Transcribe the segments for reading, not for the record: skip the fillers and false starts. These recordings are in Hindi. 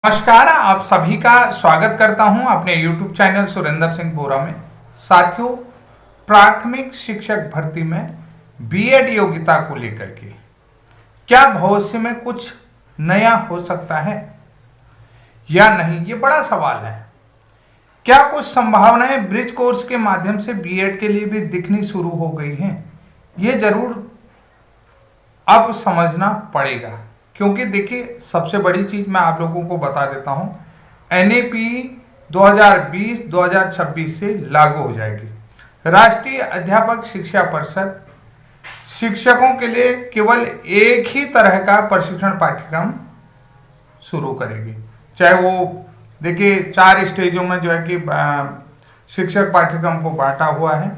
नमस्कार, आप सभी का स्वागत करता हूं अपने YouTube चैनल सुरेंद्र सिंह बोरा में। साथियों, प्राथमिक शिक्षक भर्ती में बीएड योग्यता को लेकर के क्या भविष्य में कुछ नया हो सकता है या नहीं, ये बड़ा सवाल है। क्या कुछ संभावनाएं ब्रिज कोर्स के माध्यम से बीएड के लिए भी दिखनी शुरू हो गई हैं? ये जरूर अब समझना पड़ेगा, क्योंकि देखिए सबसे बड़ी चीज मैं आप लोगों को बता देता हूं, एनएपी 2020-2026 से लागू हो जाएगी। राष्ट्रीय अध्यापक शिक्षा परिषद शिक्षकों के लिए केवल एक ही तरह का प्रशिक्षण पाठ्यक्रम शुरू करेगी। चाहे वो देखिए 4 स्टेजों में जो है कि शिक्षक पाठ्यक्रम को बांटा हुआ है,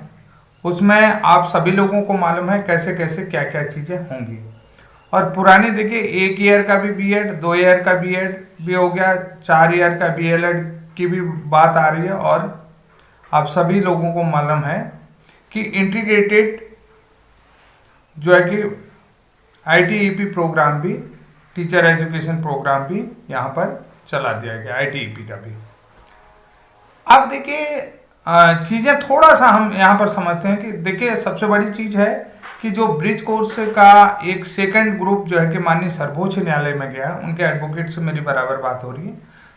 उसमें आप सभी लोगों को मालूम है कैसे कैसे क्या क्या चीजें होंगी। और पुरानी देखिए 1 ईयर का भी बीएड, 2 ईयर का बीएड भी हो गया, 4 ईयर का बीएलएड की भी बात आ रही है। और आप सभी लोगों को मालूम है कि इंटीग्रेटेड जो है कि आईटीईपी प्रोग्राम भी, टीचर एजुकेशन प्रोग्राम भी यहाँ पर चला दिया गया, आईटीईपी का भी। अब देखिए चीजें थोड़ा सा हम यहाँ पर समझते हैं कि देखिए सबसे बड़ी चीज है कि जो ब्रिज कोर्स का एक सेकंड ग्रुप जो है कि माननीय सर्वोच्च न्यायालय में गया, उनके एडवोकेट से मेरी बराबर बात हो रही है,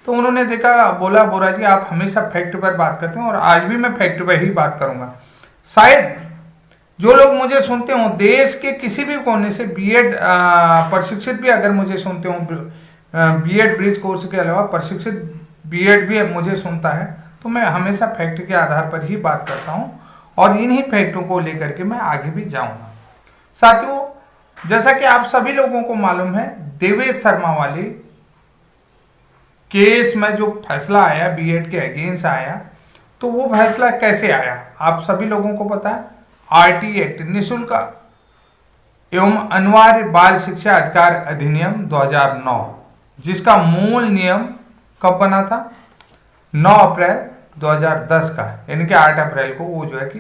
तो उन्होंने देखा, बोला बोरा जी आप हमेशा फैक्ट पर बात करते हैं और आज भी मैं फैक्ट पर ही बात करूंगा। शायद जो लोग मुझे सुनते हो देश के किसी भी कोने से बीएड प्रशिक्षित भी अगर मुझे सुनते हो, बीएड ब्रिज कोर्स के अलावा प्रशिक्षित बीएड भी मुझे सुनता है, तो मैं हमेशा फैक्ट के आधार पर ही बात करता हूं और इन्हीं फैक्टों को लेकर के मैं आगे भी जाऊंगा। साथियों, जैसा कि आप सभी लोगों को मालूम है, देवेश शर्मा वाले केस में जो फैसला आया बीएड के अगेंस्ट आया, तो वो फैसला कैसे आया आप सभी लोगों को पता है। आरटी एक्ट, निःशुल्क एवं अनिवार्य बाल शिक्षा अधिकार अधिनियम 2009, जिसका मूल नियम कब बना था, 9 अप्रैल 2010 का, यानी कि 8 अप्रैल को वो जो है कि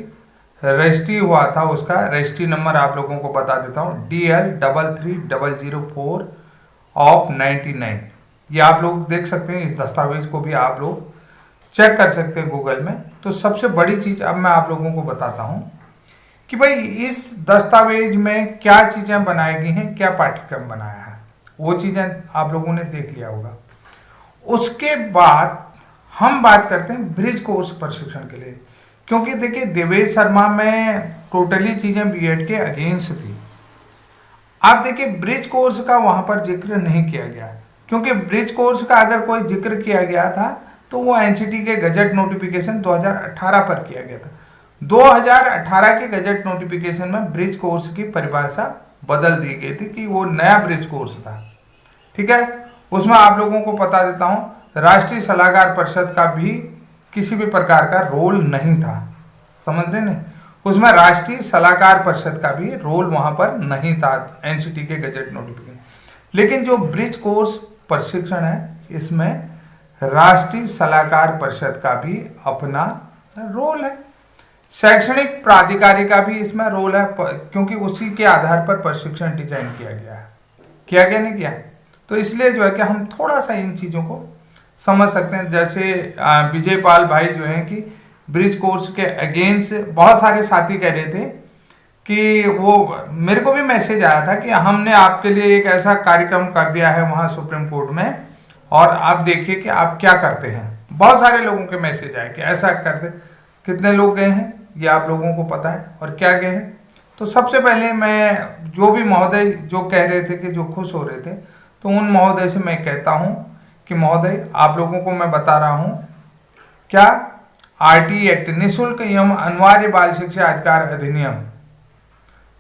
रजिस्ट्री हुआ था। उसका रजिस्ट्री नंबर आप लोगों को बता देता हूँ, DL33004 ऑफ 99। ये आप लोग देख सकते हैं, इस दस्तावेज को भी आप लोग चेक कर सकते हैं गूगल में। तो सबसे बड़ी चीज अब मैं आप लोगों को बताता हूँ कि भाई इस दस्तावेज में क्या चीजें बनाई गई हैं, क्या पाठ्यक्रम बनाया है, वो चीजें आप लोगों ने देख लिया होगा। उसके बाद हम बात करते हैं ब्रिज कोर्स प्रशिक्षण के लिए, क्योंकि देखिए देवेश शर्मा में टोटली चीजें बीएड के अगेंस्ट थी। आप देखिए ब्रिज कोर्स का वहां पर जिक्र नहीं किया गया, क्योंकि ब्रिज कोर्स का अगर कोई जिक्र किया गया था तो वो एनसीटी के गजट नोटिफिकेशन 2018 पर किया गया था। 2018 के गजट नोटिफिकेशन में ब्रिज कोर्स की परिभाषा बदल दी गई थी कि वो नया ब्रिज कोर्स था। ठीक है, उसमें आप लोगों को बता देता हूं, राष्ट्रीय सलाहकार परिषद का भी किसी भी प्रकार का रोल नहीं था, समझ रहे नहीं, उसमें राष्ट्रीय सलाहकार परिषद का भी रोल वहां पर नहीं था एनसीटी के गजट नोटिफिकेशन। लेकिन जो ब्रिज कोर्स प्रशिक्षण है, इसमें राष्ट्रीय सलाहकार परिषद का भी अपना रोल है, शैक्षणिक प्राधिकारी का भी इसमें रोल है, क्योंकि उसी के आधार पर प्रशिक्षण डिजाइन किया गया है। किया गया नहीं किया, तो इसलिए जो है कि हम थोड़ा सा इन चीजों को समझ सकते हैं। जैसे विजय पाल भाई जो हैं कि ब्रिज कोर्स के अगेंस्ट बहुत सारे साथी कह रहे थे कि वो, मेरे को भी मैसेज आया था कि हमने आपके लिए एक ऐसा कार्यक्रम कर दिया है वहां सुप्रीम कोर्ट में, और आप देखिए कि आप क्या करते हैं। बहुत सारे लोगों के मैसेज आए कि ऐसा करते। कितने लोग गए हैं ये आप लोगों को पता है, और क्या गए हैं। तो सबसे पहले मैं जो भी महोदय जो कह रहे थे कि जो खुश हो रहे थे, तो उन महोदय से मैं कहता हूं कि महोदय आप लोगों को मैं बता रहा हूं, क्या आरटी एक्ट, निःशुल्क एवं अनिवार्य बाल शिक्षा अधिकार अधिनियम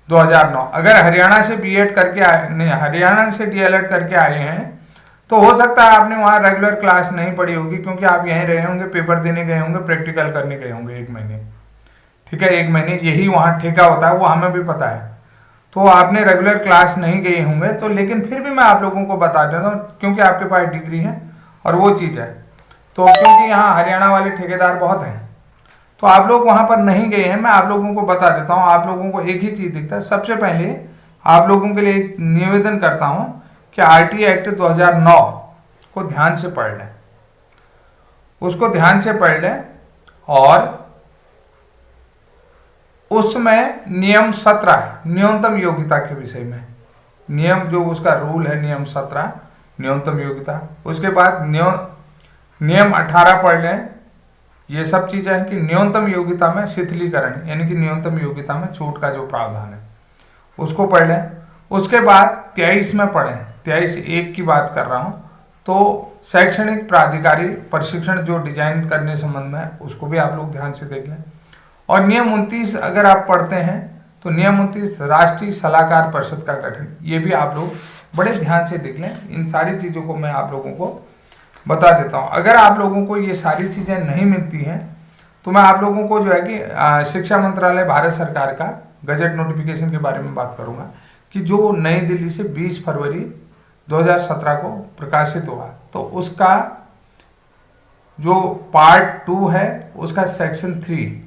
2009, अगर हरियाणा से बीएड करके आए, नहीं हरियाणा से डीएलएड करके आए हैं, तो हो सकता है आपने वहां रेगुलर क्लास नहीं पढ़ी होगी, क्योंकि आप यहीं रहे होंगे, पेपर देने गए होंगे, प्रैक्टिकल करने गए होंगे 1 महीने। ठीक है, 1 महीने यही वहां ठेका होता है, वो हमें भी पता है। तो आपने रेगुलर क्लास नहीं गए होंगे, तो लेकिन फिर भी मैं आप लोगों को बता देता हूँ, क्योंकि आपके पास डिग्री है और वो चीज़ है। तो क्योंकि यहाँ हरियाणा वाले ठेकेदार बहुत हैं, तो आप लोग वहां पर नहीं गए हैं, मैं आप लोगों को बता देता हूँ। आप लोगों को एक ही चीज़ दिखता है। सबसे पहले आप लोगों के लिए निवेदन करता हूँ कि आरटी एक्ट 2009 को ध्यान से पढ़ लें, उसको ध्यान से पढ़ लें। और उसमें नियम 17 न्यूनतम योग्यता के विषय में, नियम जो उसका रूल है नियम 17 न्यूनतम योग्यता, उसके बाद नियम 18 पढ़ लें। ये सब चीजें हैं कि न्यूनतम योग्यता में शिथिलीकरण यानी कि न्यूनतम योग्यता में छूट का जो प्रावधान है उसको पढ़ लें। उसके बाद 23 में पढ़ें, 23(1) की बात कर रहा हूं, तो शैक्षणिक प्राधिकारी प्रशिक्षण जो डिजाइन करने संबंध में उसको भी आप लोग ध्यान से देख लें। और नियम 29 अगर आप पढ़ते हैं तो नियम 29 राष्ट्रीय सलाहकार परिषद का गठन, ये भी आप लोग बड़े ध्यान से देख लें। इन सारी चीज़ों को मैं आप लोगों को बता देता हूँ। अगर आप लोगों को ये सारी चीज़ें नहीं मिलती हैं तो मैं आप लोगों को जो है कि शिक्षा मंत्रालय भारत सरकार का गजट नोटिफिकेशन के बारे में बात करूँगा कि जो नई दिल्ली से 20 फरवरी 2017 को प्रकाशित हुआ, तो उसका जो पार्ट 2 है उसका सेक्शन 3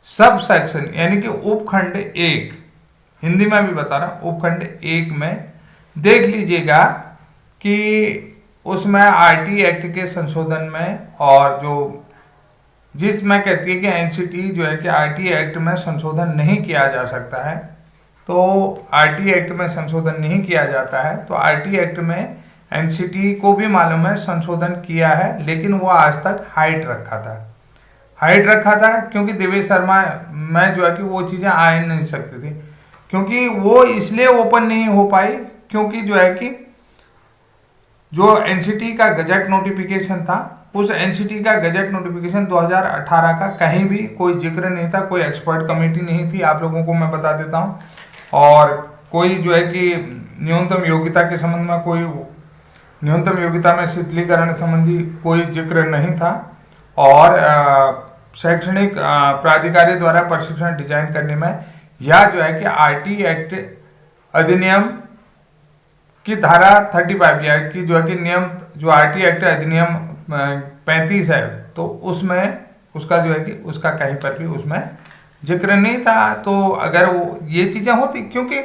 सब सेक्शन यानी कि उपखंड 1, हिंदी में भी बता रहा हूं, उपखंड 1 में देख लीजिएगा कि उसमें आरटी एक्ट के संशोधन में, और जो जिसमें कहती है कि एनसीटी जो है कि आरटी एक्ट में संशोधन नहीं किया जा सकता है, तो आरटी एक्ट में संशोधन नहीं किया जाता है। तो आरटी एक्ट में एनसीटी को भी मालूम है संशोधन किया है, लेकिन वो आज तक हाइड रखा था क्योंकि देवेश शर्मा में जो है कि वो चीज़ें आ नहीं सकती थी, क्योंकि वो इसलिए ओपन नहीं हो पाई क्योंकि जो है कि जो एनसीटी का गजट नोटिफिकेशन था, उस एनसीटी का गजट नोटिफिकेशन 2018 का कहीं भी कोई जिक्र नहीं था, कोई एक्सपर्ट कमेटी नहीं थी, आप लोगों को मैं बता देता हूँ। और कोई जो है कि न्यूनतम योग्यता के संबंध में कोई न्यूनतम योग्यता में शिथिलीकरण संबंधी कोई जिक्र नहीं था। और शैक्षणिक प्राधिकारी द्वारा प्रशिक्षण डिजाइन करने में या जो है कि आरटी एक्ट अधिनियम की धारा 35 या कि जो है कि नियम जो आरटी एक्ट अधिनियम 35 है, तो उसमें उसका जो है कि उसका कहीं पर भी उसमें जिक्र नहीं था। तो अगर वो ये चीजें होती, क्योंकि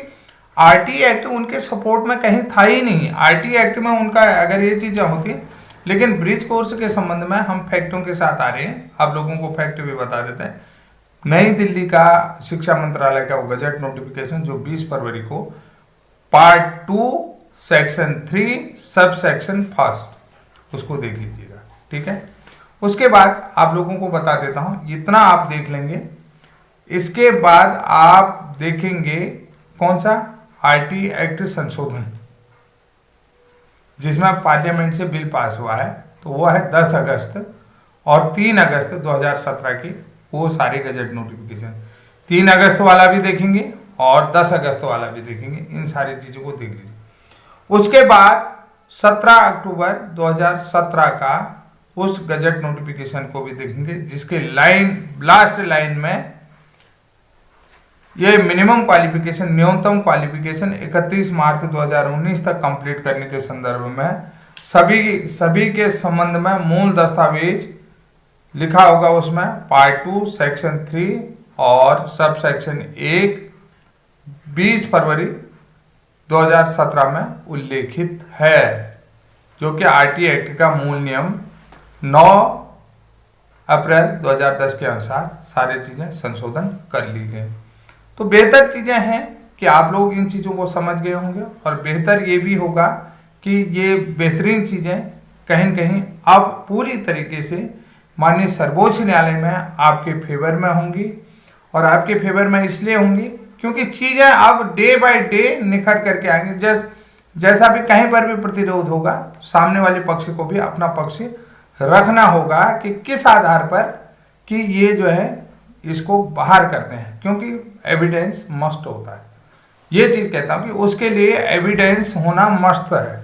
आरटी एक्ट उनके सपोर्ट में कहीं था ही नहीं, आरटी एक्ट में उनका अगर ये चीजें होती। लेकिन ब्रिज कोर्स के संबंध में हम फैक्टों के साथ आ रहे हैं, आप लोगों को फैक्ट भी बता देते हैं। नई दिल्ली का शिक्षा मंत्रालय का वो गजट नोटिफिकेशन जो 20 फरवरी को पार्ट 2 सेक्शन 3 सब सेक्शन 1 उसको देख लीजिएगा, ठीक है। उसके बाद आप लोगों को बता देता हूं, इतना आप देख लेंगे। इसके बाद आप देखेंगे कौन सा आरटी एक्ट संशोधन, जिसमें पार्लियामेंट से बिल पास हुआ है, तो वो है 10 अगस्त और 3 अगस्त 2017 की वो सारे गजट नोटिफिकेशन। 3 अगस्त वाला भी देखेंगे और 10 अगस्त वाला भी देखेंगे, इन सारी चीज़ों को देख लीजिए। उसके बाद 17 अक्टूबर 2017 का उस गजट नोटिफिकेशन को भी देखेंगे, जिसके लास्ट लाइन में ये मिनिमम क्वालिफिकेशन न्यूनतम क्वालिफिकेशन 31 मार्च 2019 तक कंप्लीट करने के संदर्भ में सभी के संबंध में मूल दस्तावेज लिखा होगा। उसमें पार्ट 2 सेक्शन 3 और सब सेक्शन 1 20 फरवरी 2017 में उल्लेखित है, जो कि आरटी एक्ट का मूल नियम 9 अप्रैल 2010 के अनुसार सारी चीजें संशोधन कर ली गई। तो बेहतर चीजें हैं कि आप लोग इन चीजों को समझ गए होंगे, और बेहतर ये भी होगा कि ये बेहतरीन चीजें कहीं न कहीं अब पूरी तरीके से माननीय सर्वोच्च न्यायालय में आपके फेवर में होंगी। और आपके फेवर में इसलिए होंगी क्योंकि चीजें अब डे बाय डे निखर करके आएंगी। जैसा भी कहीं पर भी प्रतिरोध होगा, सामने वाले पक्ष को भी अपना पक्ष रखना होगा कि किस आधार पर कि ये जो है इसको बाहर करते हैं, क्योंकि एविडेंस मस्ट होता है। ये चीज कहता हूं कि उसके लिए एविडेंस होना मस्ट है।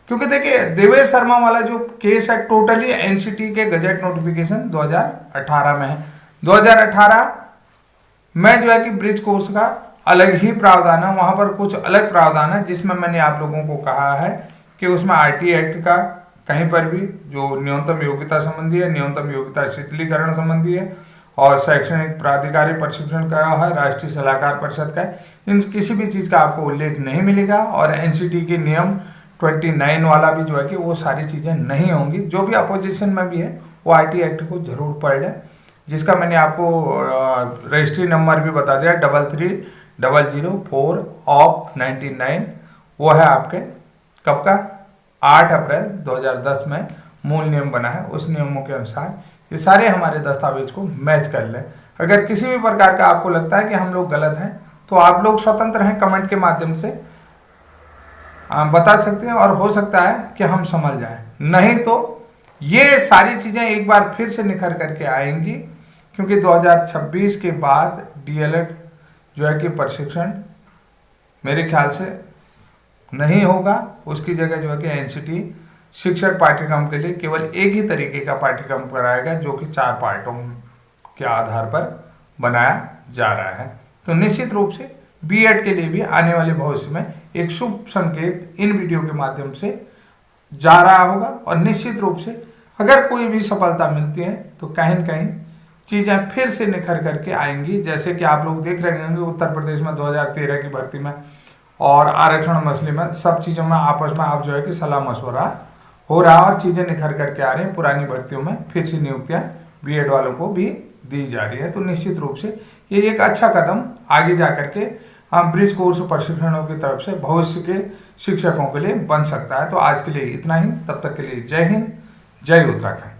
क्योंकि देखिए देवेश शर्मा वाला जो केस है टोटली एनसीटी के गजट नोटिफिकेशन 2018 में है। 2018 में जो है कि ब्रिज कोर्स का अलग ही प्रावधान है, वहां पर कुछ अलग प्रावधान है, जिसमें मैंने आप लोगों को कहा है कि उसमें आरटी एक्ट का कहीं पर भी जो न्यूनतम योग्यता संबंधी है, न्यूनतम योग्यता शिथिलीकरण संबंधी है, और शैक्षणिक प्राधिकारी प्रशिक्षण का है, राष्ट्रीय सलाहकार परिषद का है, इन किसी भी चीज का आपको उल्लेख नहीं मिलेगा। और एनसीटी के नियम 29 वाला भी जो है कि वो सारी चीज़ें नहीं होंगी। जो भी अपोजिशन में भी है वो आईटी एक्ट को जरूर पढ़ लें, जिसका मैंने आपको रजिस्ट्री नंबर भी बता दिया 330004/99। वो है आपके कब का, 8 अप्रैल 2010 में मूल नियम बना है। उस नियमों के अनुसार ये सारे हमारे दस्तावेज को मैच कर लें। अगर किसी भी प्रकार का आपको लगता है कि हम लोग गलत हैं तो आप लोग स्वतंत्र हैं, कमेंट के माध्यम से बता सकते हैं और हो सकता है कि हम समझ जाएं। नहीं तो ये सारी चीज़ें एक बार फिर से निखर करके आएंगी, क्योंकि 2026 के बाद डीएलएड जो है कि प्रशिक्षण मेरे ख्याल से नहीं होगा। उसकी जगह जो है कि एनसीटी शिक्षक पाठ्यक्रम के लिए केवल एक ही तरीके का पाठ्यक्रम कराएगा, जो कि 4 पार्टों के आधार पर बनाया जा रहा है। तो निश्चित रूप से बीएड के लिए भी आने वाले भविष्य में एक शुभ संकेत इन वीडियो के माध्यम से जा रहा होगा। और निश्चित रूप से अगर कोई भी सफलता मिलती है तो कहीं न कहीं चीज़ें फिर से निखर करके आएंगी। जैसे कि आप लोग देख रहे होंगे उत्तर प्रदेश में 2013 की भर्ती में और आरक्षण मसले में सब चीज़ों में आपस में आप जो है कि सलाह मशवरा हो रहा है और चीज़ें निखर करके आ रही हैं। पुरानी भर्तियों में फिर से नियुक्तियाँ बीएड वालों को भी दी जा रही है। तो निश्चित रूप से ये एक अच्छा कदम आगे जा करके ब्रिज कोर्स प्रशिक्षणों की तरफ से भविष्य के शिक्षकों के लिए बन सकता है। तो आज के लिए इतना ही, तब तक के लिए जय हिंद, जय उत्तराखंड।